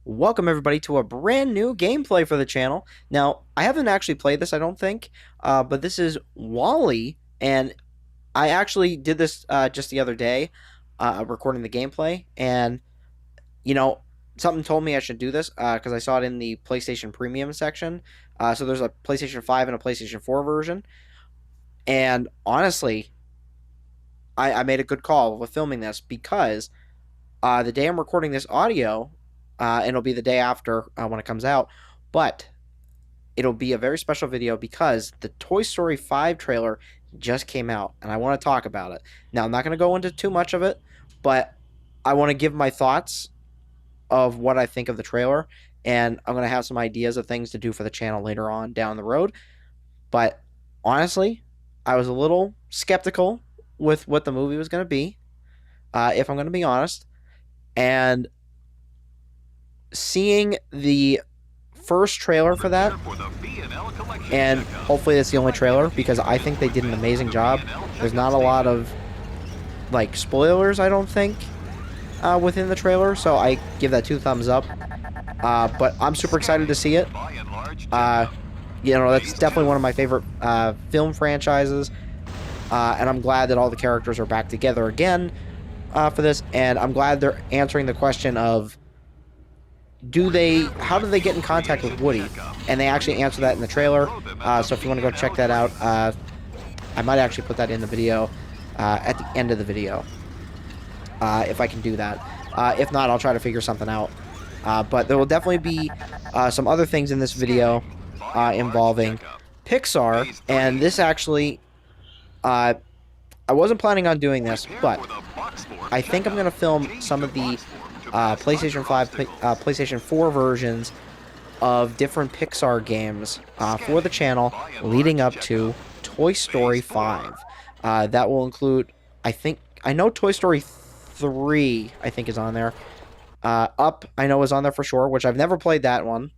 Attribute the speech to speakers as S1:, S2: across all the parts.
S1: Welcome everybody to a brand new gameplay for the channel. Now, I haven't actually played this, I don't think, but this is Wally, and I actually did this just the other day, recording the gameplay, and you know, something told me I should do this because I saw it in the PlayStation Premium section. So there's a PlayStation 5 and a PlayStation 4 version, and honestly, I made a good call with filming this because the day I'm recording this audio, and it'll be the day after when it comes out, but it'll be a very special video because the Toy Story 5 trailer just came out, and I want to talk about it. Now, I'm not going to go into too much of it, but I want to give my thoughts of what I think of the trailer, and I'm going to have some ideas of things to do for the channel later on down the road. But honestly, I was a little skeptical with what the movie was going to be, if I'm going to be honest. And seeing the first trailer for that, and hopefully it's the only trailer because I think they did an amazing job. There's not a lot of like spoilers, I don't think, within the trailer, so I give that 2 thumbs up. But I'm super excited to see it. That's definitely one of my favorite film franchises, and I'm glad that all the characters are back together again for this, and I'm glad they're answering the question of how do they get in contact with Woody? And they actually answer that in the trailer. So if you want to go check that out, I might actually put that in the video at the end of the video, if I can do that. If not, I'll try to figure something out. But there will definitely be some other things in this video involving Pixar, and this actually, I wasn't planning on doing this, but I think I'm going to film some of the PlayStation 5, PlayStation 4 versions of different Pixar games for the channel leading up to Toy Story 5. That will include, I know Toy Story 3, I think, is on there. Up, I know, is on there for sure, which I've never played that one.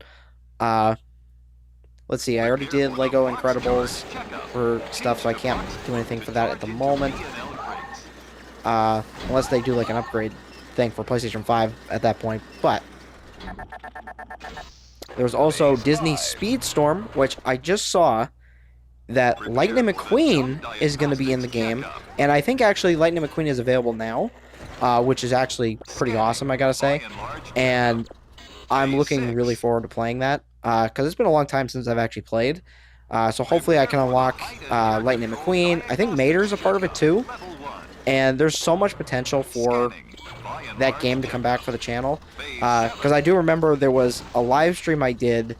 S1: Let's see, I already did Lego Incredibles for stuff, so I can't do anything for that at the moment. Unless they do like an upgrade thing for PlayStation 5 at that point. But there's also Disney Speedstorm, which I just saw that Lightning McQueen is going to be in the game, and I think actually Lightning McQueen is available now, which is actually pretty awesome, I gotta say. And I'm looking really forward to playing that because it's been a long time since I've actually played. So hopefully I can unlock Lightning McQueen. I think Mater's a part of it too, and there's so much potential for that game to come back for the channel, because I do remember there was a live stream I did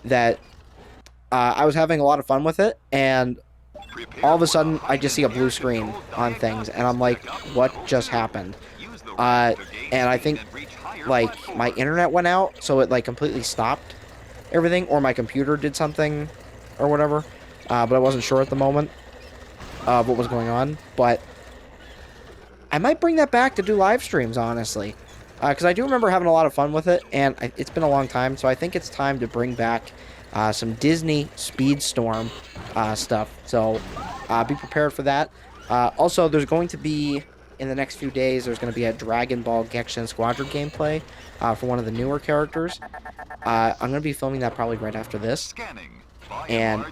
S1: that I was having a lot of fun with it, and all of a sudden I just see a blue screen on things, and I'm like, what just happened? And I think like my internet went out, so it like completely stopped everything, or my computer did something or whatever, but I wasn't sure at the moment what was going on. But I might bring that back to do live streams, honestly, because I do remember having a lot of fun with it, and it's been a long time, so I think it's time to bring back some Disney Speedstorm stuff. So be prepared for that. Also, there's going to be, in the next few days, there's going to be a Dragon Ball Gexen Squadron gameplay for one of the newer characters. I'm going to be filming that probably right after this, and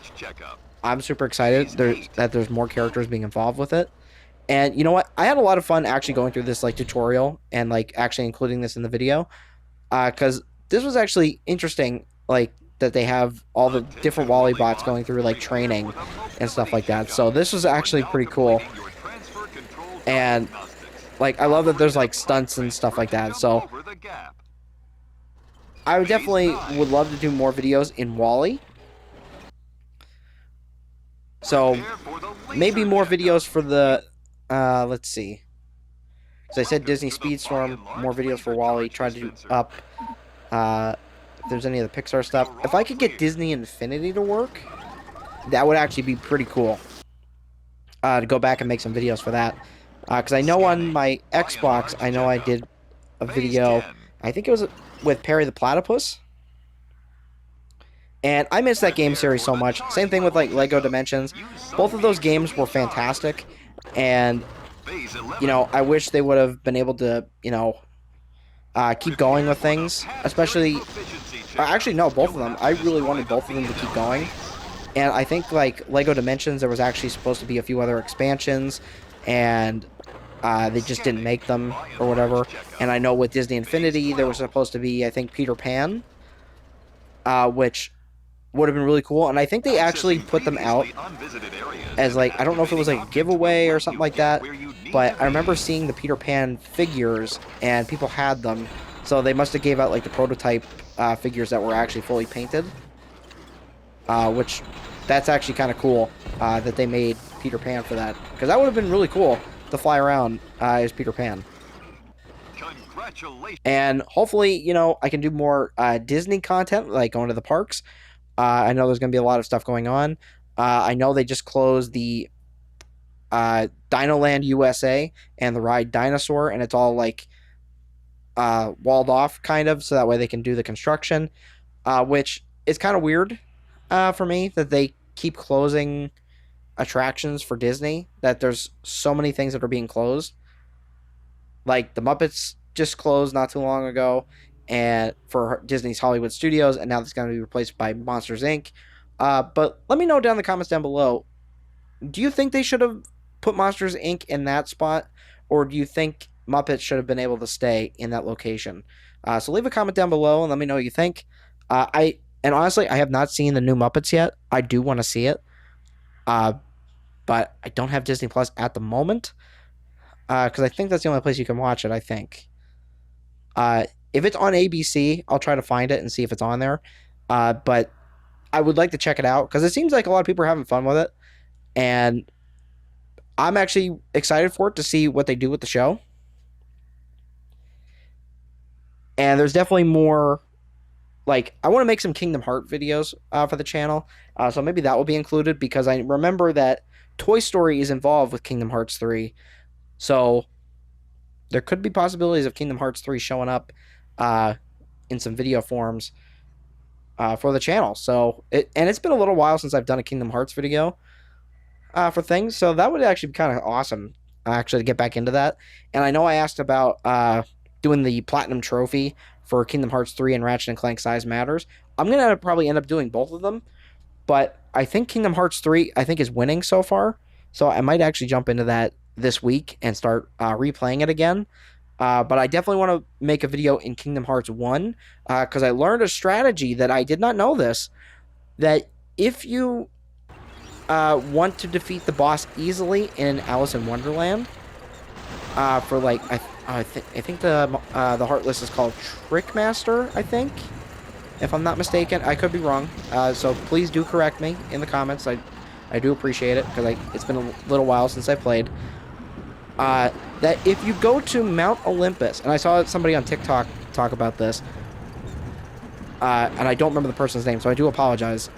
S1: I'm super excited that there's more characters being involved with it. And you know what? I had a lot of fun actually going through this like tutorial and like actually including this in the video, because this was actually interesting, like that they have all the different Wally bots going through like training and stuff like that. So this was actually pretty cool, and like I love that there's like stunts and stuff like that. So I would love to do more videos in Wally. So maybe more videos for the let's see. So I said Disney Speedstorm, more videos for Wally, try to do Up. If there's any of the Pixar stuff. If I could get Disney Infinity to work, that would actually be pretty cool. To go back and make some videos for that. Because I know on my Xbox, I know I did a video, I think it was with Perry the Platypus. And I miss that game series so much. Same thing with like Lego Dimensions. Both of those games were fantastic. And, you know, I wish they would have been able to, you know, keep going with things, especially. Actually, no, both of them. I really wanted both of them to keep going. And I think like Lego Dimensions, there was actually supposed to be a few other expansions, and they just didn't make them or whatever. And I know with Disney Infinity, there was supposed to be, I think, Peter Pan, which would have been really cool. And I think they actually put them out as like, I don't know if it was like a giveaway or something like that, but I remember seeing the Peter Pan figures and people had them. So they must have gave out like the prototype figures that were actually fully painted, which that's actually kind of cool that they made Peter Pan for that, because that would have been really cool to fly around as Peter Pan. And hopefully, you know, I can do more Disney content, like going to the parks. I know there's going to be a lot of stuff going on. I know they just closed the Dinoland USA and the ride Dinosaur, and it's all like walled off, kind of, so that way they can do the construction, which is kind of weird for me that they keep closing attractions for Disney, that there's so many things that are being closed. Like the Muppets just closed not too long ago, and for Disney's Hollywood Studios, and now it's going to be replaced by Monsters Inc. But let me know down in the comments down below. Do you think they should have put Monsters Inc. in that spot, or do you think Muppets should have been able to stay in that location? So leave a comment down below and let me know what you think. And honestly, I have not seen the new Muppets yet. I do want to see it, but I don't have Disney Plus at the moment, because I think that's the only place you can watch it. I think. If it's on ABC, I'll try to find it and see if it's on there. But I would like to check it out because it seems like a lot of people are having fun with it, and I'm actually excited for it to see what they do with the show. And there's definitely more. Like, I want to make some Kingdom Heart videos for the channel, so maybe that will be included, because I remember that Toy Story is involved with Kingdom Hearts 3, so there could be possibilities of Kingdom Hearts 3 showing up in some video forms for the channel. So it's been a little while since I've done a Kingdom Hearts video for things, so that would actually be kind of awesome actually to get back into that. And I know I asked about doing the Platinum Trophy for Kingdom Hearts 3 and Ratchet and Clank Size Matters. I'm going to probably end up doing both of them, but I think Kingdom Hearts 3, I think, is winning so far, so I might actually jump into that this week and start replaying it again. But I definitely want to make a video in Kingdom Hearts 1, because I learned a strategy that I did not know this, that if you want to defeat the boss easily in Alice in Wonderland, for like, I think the Heartless is called Trickmaster, I think, if I'm not mistaken. I could be wrong, so please do correct me in the comments. I do appreciate it, because it's been a little while since I played. That if you go to Mount Olympus, and I saw somebody on TikTok talk about this, and I don't remember the person's name, so I do apologize.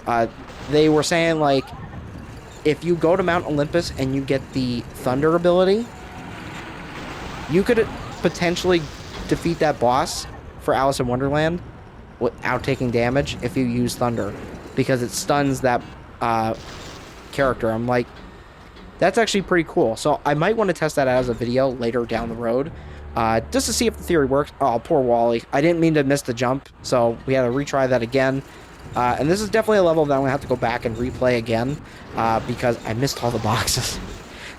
S1: They were saying, like, if you go to Mount Olympus and you get the Thunder ability, you could potentially defeat that boss for Alice in Wonderland without taking damage if you use Thunder, because it stuns that character. I'm like, that's actually pretty cool. So I might want to test that out as a video later down the road, just to see if the theory works. Oh, poor Wally. I didn't mean to miss the jump, so we had to retry that again. And this is definitely a level that I'm going to have to go back and replay again, because I missed all the boxes.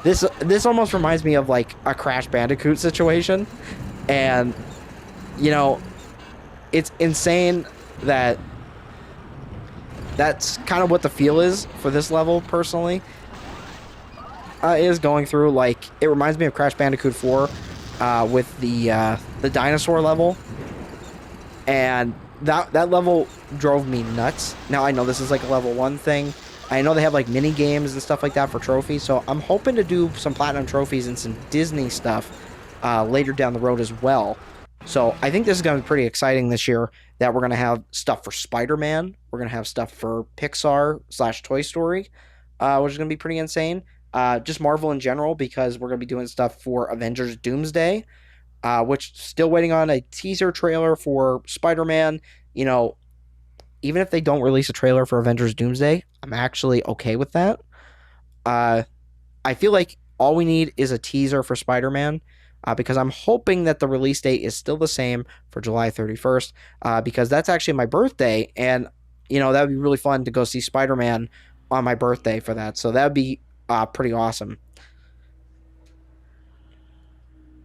S1: This almost reminds me of like a Crash Bandicoot situation, and you know, it's insane that that's kind of what the feel is for this level personally. Is going through, like, it reminds me of Crash Bandicoot 4 with the dinosaur level, and that level drove me nuts. Now I know this is like a level 1 thing. I know they have like mini games and stuff like that for trophies, so I'm hoping to do some platinum trophies and some Disney stuff later down the road as well. So I think this is going to be pretty exciting this year, that we're going to have stuff for Spider-Man, we're going to have stuff for Pixar/Toy Story, which is going to be pretty insane. Just Marvel in general, because we're going to be doing stuff for Avengers Doomsday, which still waiting on a teaser trailer for Spider-Man. You know, even if they don't release a trailer for Avengers Doomsday, I'm actually okay with that. I feel like all we need is a teaser for Spider-Man, because I'm hoping that the release date is still the same for July 31st, because that's actually my birthday, and that would be really fun to go see Spider-Man on my birthday for that. So that would be pretty awesome.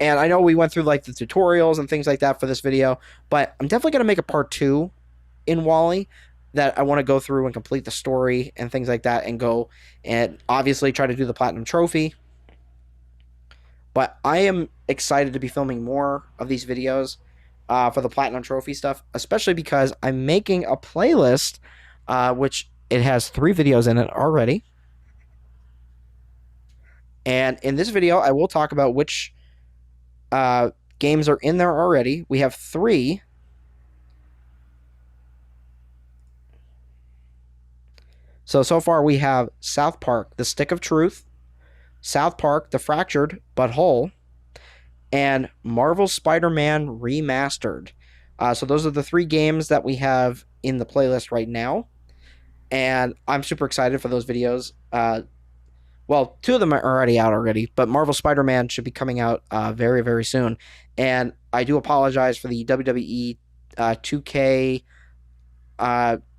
S1: And I know we went through like the tutorials and things like that for this video, but I'm definitely going to make a part 2 in Wally that I want to go through and complete the story and things like that, and go and obviously try to do the platinum trophy. But I am excited to be filming more of these videos for the platinum trophy stuff, especially because I'm making a playlist, which it has 3 videos in it already. And in this video, I will talk about which games are in there already. We have 3. So far we have South Park, The Stick of Truth, South Park, The Fractured But Whole, and Marvel Spider-Man Remastered. So those are the 3 games that we have in the playlist right now. And I'm super excited for those videos. Well, 2 of them are already out already, but Marvel Spider-Man should be coming out very, very soon. And I do apologize for the WWE 2K,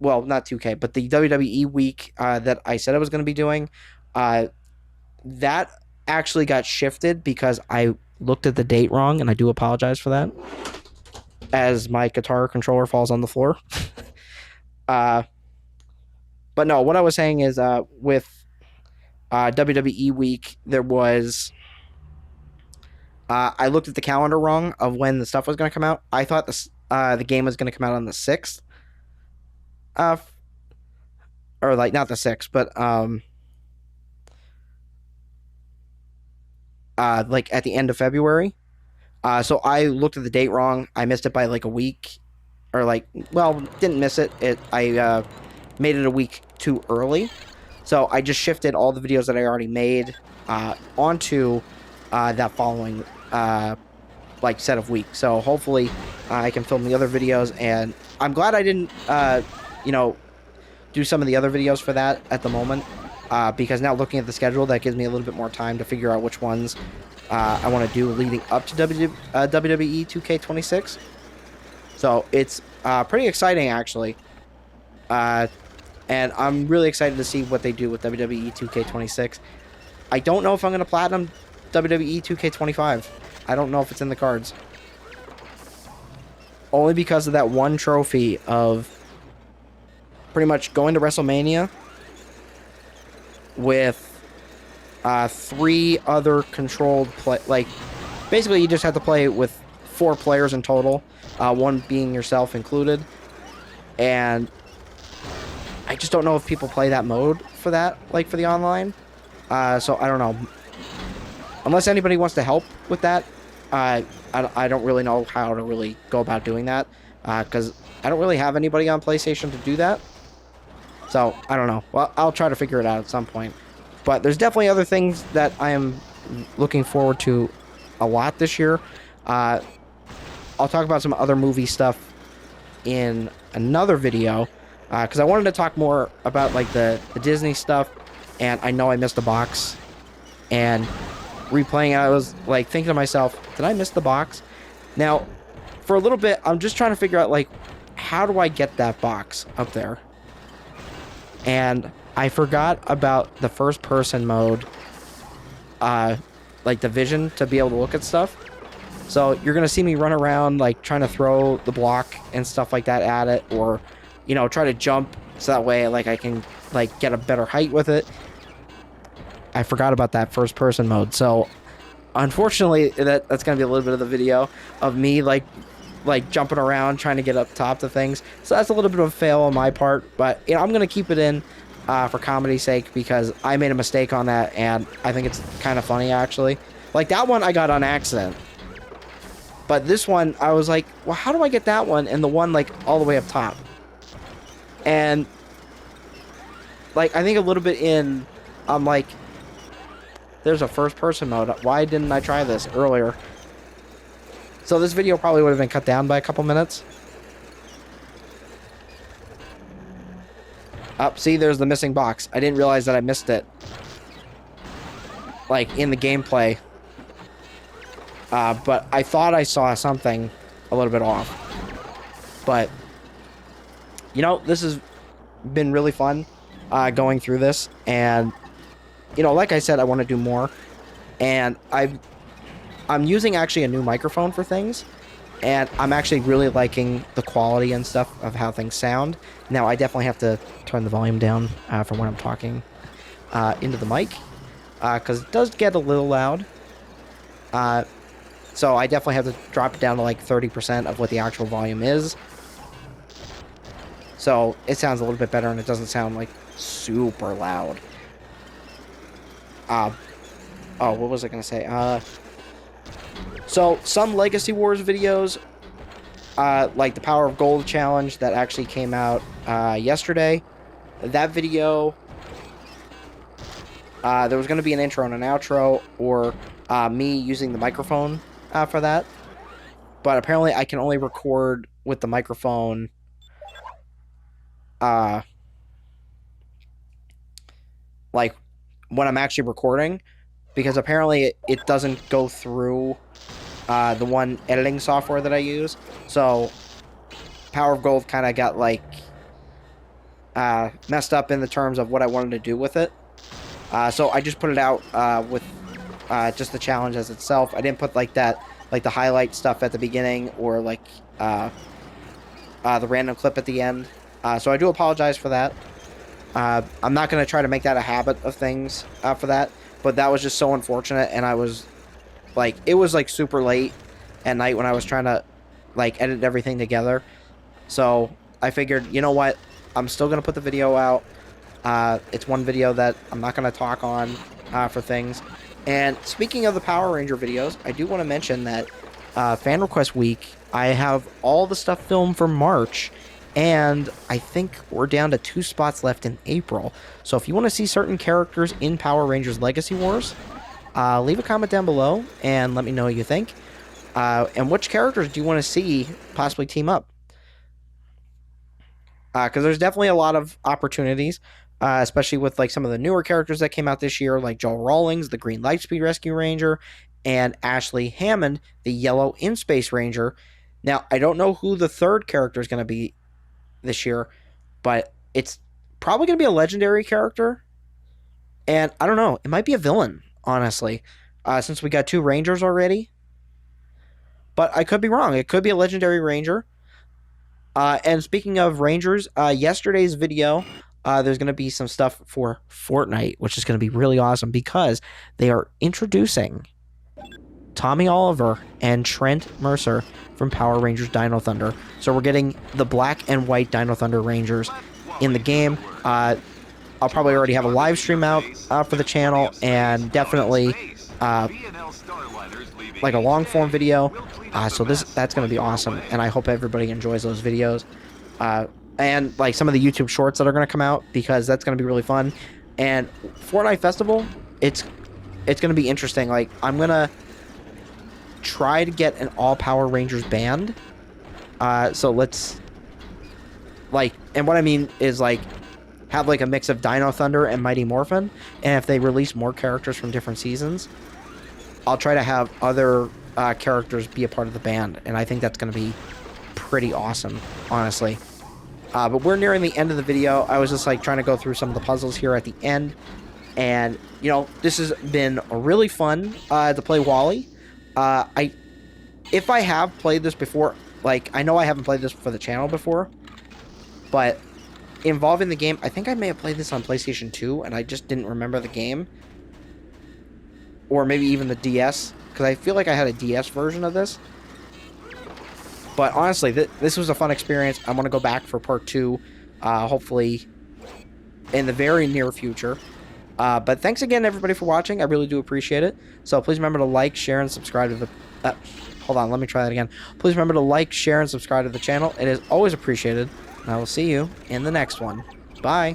S1: well, not 2K, but the WWE week that I said I was going to be doing. That actually got shifted because I looked at the date wrong, and I do apologize for that, as my guitar controller falls on the floor. But no, what I was saying is with WWE week, there was I looked at the calendar wrong of when the stuff was going to come out. I thought the game was going to come out on the 6th, or like not the 6th, but like at the end of February. So I looked at the date wrong. I missed it by like a week, or like, well, didn't miss it. I made it a week too early. So I just shifted all the videos that I already made onto that following like set of weeks. So hopefully I can film the other videos, and I'm glad I didn't do some of the other videos for that at the moment, because now looking at the schedule, that gives me a little bit more time to figure out which ones I want to do leading up to WWE 2K26. So it's pretty exciting, actually. And I'm really excited to see what they do with WWE 2K26. I don't know if I'm going to platinum WWE 2K25. I don't know if it's in the cards. Only because of that one trophy of pretty much going to WrestleMania with 3 other controlled play. Like, basically, you just have to play with 4 players in total, 1 being yourself included. And I just don't know if people play that mode for that, like for the online. So I don't know. Unless anybody wants to help with that, I don't really know how to really go about doing that, because I don't really have anybody on PlayStation to do that. So I don't know. Well, I'll try to figure it out at some point. But there's definitely other things that I am looking forward to a lot this year. I'll talk about some other movie stuff in another video, because I wanted to talk more about like the Disney stuff, and I know I missed a box, and replaying it, I was like thinking to myself, did I miss the box? Now, for a little bit, I'm just trying to figure out like, how do I get that box up there? And I forgot about the first person mode, like the vision to be able to look at stuff. So you're going to see me run around like trying to throw the block and stuff like that at it, or, try to jump so that way like I can like get a better height with it. I forgot about that first person mode. So unfortunately that's going to be a little bit of the video of me like jumping around trying to get up top to things. So that's a little bit of a fail on my part, but I'm going to keep it in for comedy's sake, because I made a mistake on that, and I think it's kind of funny, actually. Like, that one I got on accident. But this one, I was like, well, how do I get that one and the one, like, all the way up top? And, like, I think a little bit in, I'm like, there's a first-person mode. Why didn't I try this earlier? So this video probably would have been cut down by a couple minutes. See, there's the missing box. I didn't realize that I missed it. Like, in the gameplay. But I thought I saw something a little bit off. But, you know, this has been really fun going through this. And, you know, like I said, I want to do more. And I'm using actually a new microphone for things. And I'm actually really liking the quality and stuff of how things sound. Now, I definitely have to turn the volume down for when I'm talking into the mic. Because it does get a little loud. So I definitely have to drop it down to like 30% of what the actual volume is. So it sounds a little bit better and it doesn't sound like super loud. Oh, what was I going to say? So some Legacy Wars videos, like the Power of Gold challenge that actually came out yesterday. That video, there was going to be an intro and an outro, or me using the microphone for that. But apparently I can only record with the microphone like when I'm actually recording, because apparently it doesn't go through the one editing software that I use. So Power of Gold kind of got like messed up in the terms of what I wanted to do with it. So I just put it out with just the challenge as itself. I didn't put like that, like the highlight stuff at the beginning, or like the random clip at the end. So I do apologize for that. I'm not going to try to make that a habit of things for that, but that was just so unfortunate, and I was like, it was like super late at night when I was trying to like edit everything together. So I figured, you know what, I'm still going to put the video out. It's one video that I'm not going to talk on for things. And speaking of the Power Ranger videos, I do want to mention that Fan Request Week, I have all the stuff filmed for March, and I think we're down to 2 spots left in April. So if you want to see certain characters in Power Rangers Legacy Wars, leave a comment down below and let me know what you think. And which characters do you want to see possibly team up? Because there's definitely a lot of opportunities, especially with like some of the newer characters that came out this year, like Joel Rawlings, the Green Lightspeed Rescue Ranger, and Ashley Hammond, the Yellow In-Space Ranger. Now, I don't know who the third character is going to be this year, but it's probably going to be a legendary character. And I don't know, it might be a villain, honestly, since we got 2 Rangers already. But I could be wrong. It could be a legendary Ranger. And speaking of Rangers, yesterday's video, there's going to be some stuff for Fortnite, which is going to be really awesome because they are introducing Tommy Oliver and Trent Mercer from Power Rangers Dino Thunder. So we're getting the black and white Dino Thunder Rangers in the game. I'll probably already have a live stream out for the channel, and definitely like a long form video. So that's going to be awesome, and I hope everybody enjoys those videos. And like some of the YouTube shorts that are going to come out, because that's going to be really fun. And Fortnite Festival, it's going to be interesting. Like, I'm going to try to get an all Power Rangers band. So let's like, and what I mean is like have like a mix of Dino Thunder and Mighty Morphin, and if they release more characters from different seasons, I'll try to have other characters be a part of the band, and I think that's going to be pretty awesome, honestly. But we're nearing the end of the video. I was just like trying to go through some of the puzzles here at the end, and you know, this has been really fun to play Wally. If I have played this before, like, I know I haven't played this for the channel before, but involving the game, I think I may have played this on PlayStation 2, and I just didn't remember the game. Or maybe even the DS, because I feel like I had a DS version of this. But honestly, this was a fun experience. I want to go back for part 2, hopefully in the very near future. But thanks again, everybody, for watching. I really do appreciate it. So please remember to like, share, and subscribe to the... hold on, let me try that again. Please remember to like, share, and subscribe to the channel. It is always appreciated. And I will see you in the next one. Bye.